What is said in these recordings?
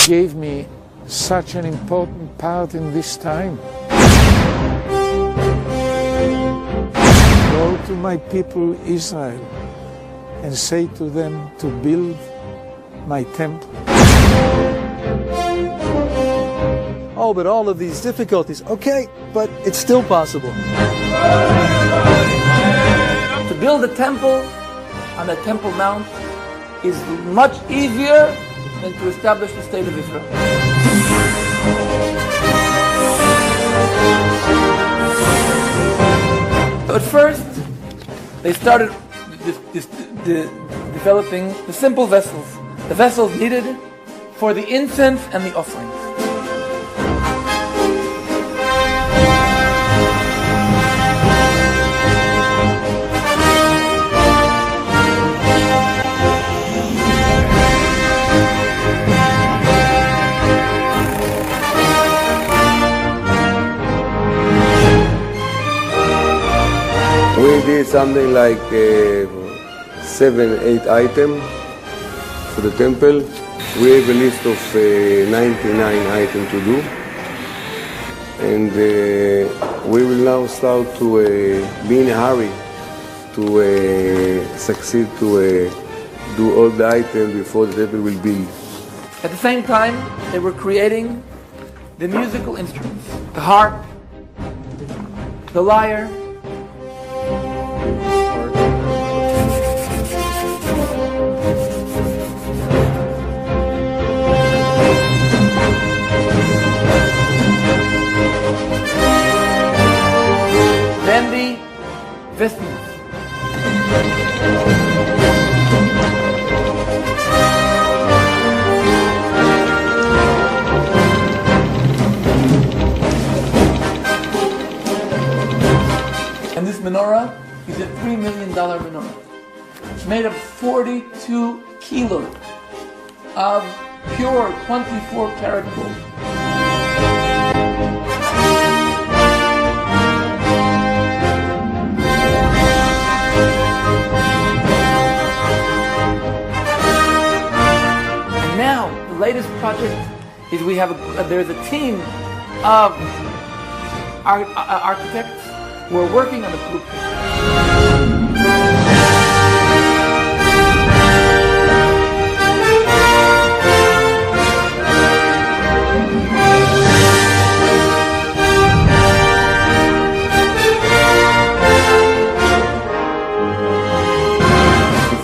gave me such an important part in this time. Go to my people Israel and say to them to build my temple. Oh, but all of these difficulties, okay, but it's still possible. To build a temple on the Temple Mount is much easier than to establish the state of Israel. So at first, they started developing the simple vessels, the vessels needed for the incense and the offerings. We did something like 7-8 items for the temple. We have a list of 99 items to do. And we will now start to be in a hurry to succeed to do all the items before the temple will build. At the same time, they were creating the musical instruments, the harp, the lyre, then the vestments. And this menorah is a $3 million menorah. It's made of 42 kilos of pure 24 karat gold. And now, the latest project is there's a team of architects who are working on the blueprint.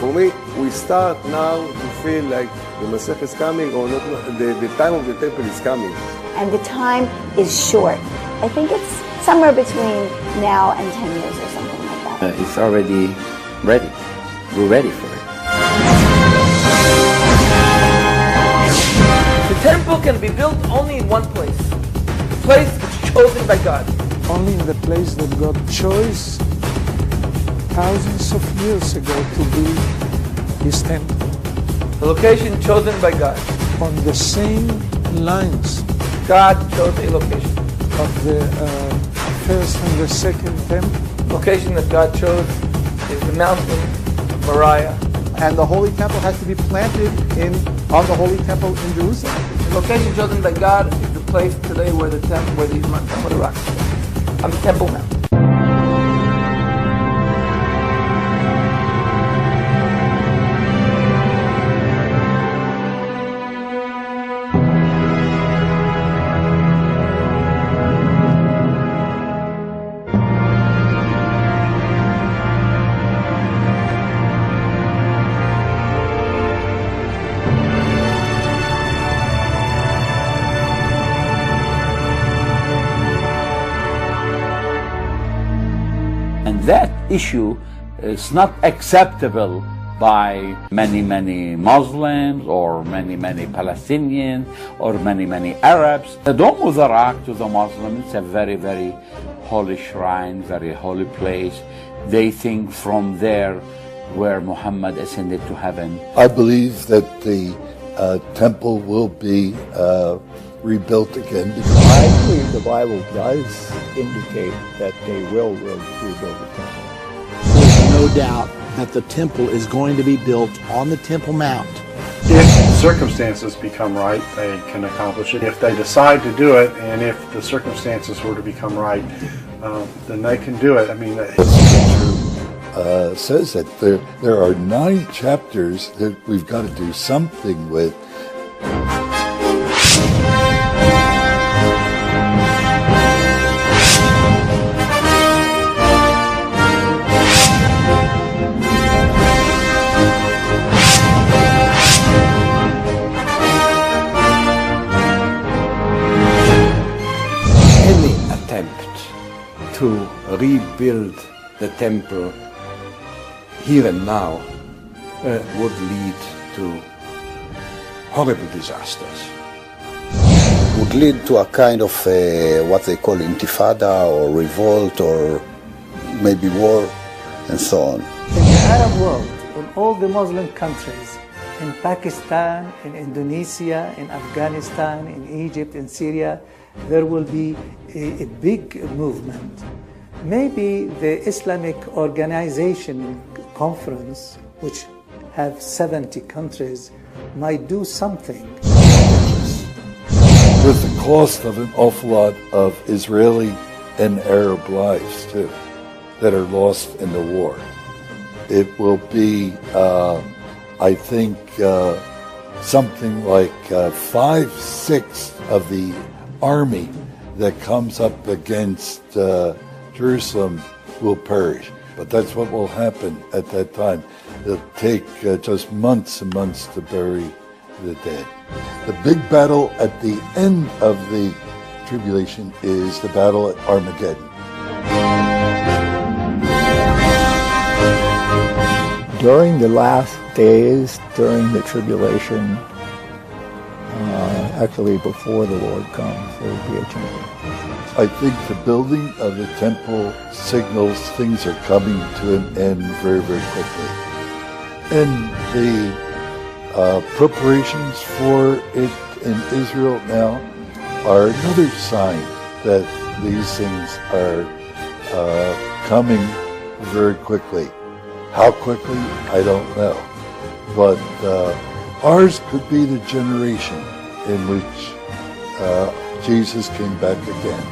For me, we start now to feel like the Masech is coming, or not, the time of the temple is coming. And the time is short. I think it's somewhere between now and 10 years or something like that. It's already ready. We're ready for it. The temple can be built only in one place. The place that's chosen by God. Only in the place that God chose thousands of years ago to build His temple. The location chosen by God. On the same lines God chose a location. of the first and the second temple. Location that God chose is the mountain Moriah. And the Holy Temple has to be planted on the Holy Temple in Jerusalem. The location chosen by God is the place today where the rocks are, on the Temple Mount. And that issue is not acceptable by many Muslims or many Palestinians or many Arabs. The Dome of the Rock to the Muslims, it's a very holy shrine, very holy place. They think from there where Muhammad ascended to heaven. I believe that the temple will be rebuilt again. I believe the Bible does indicate that they will rebuild the temple. There's no doubt that the temple is going to be built on the Temple Mount. If circumstances become right, they can accomplish it. If they decide to do it, and if the circumstances were to become right, then they can do it. I mean, says that there are 9 chapters that we've got to do something with. Any attempt to rebuild the temple here and now would lead to horrible disasters. Would lead to a kind of what they call intifada or revolt or maybe war and so on. In the Arab world, in all the Muslim countries, in Pakistan, in Indonesia, in Afghanistan, in Egypt, in Syria, there will be a big movement. Maybe the Islamic Organization Conference, which have 70 countries, might do something. With the cost of an awful lot of Israeli and Arab lives, too, that are lost in the war. It will be, I think, something like 5/6 of the army that comes up against Jerusalem will perish. But that's what will happen at that time. It'll take just months and months to bury the dead. The big battle at the end of the tribulation is the battle at Armageddon. During the last days, during the tribulation, actually before the Lord comes, there will be a change. I think the building of the temple signals things are coming to an end very, very quickly. And the preparations for it in Israel now are another sign that these things are coming very quickly. How quickly, I don't know. But ours could be the generation in which Jesus came back again.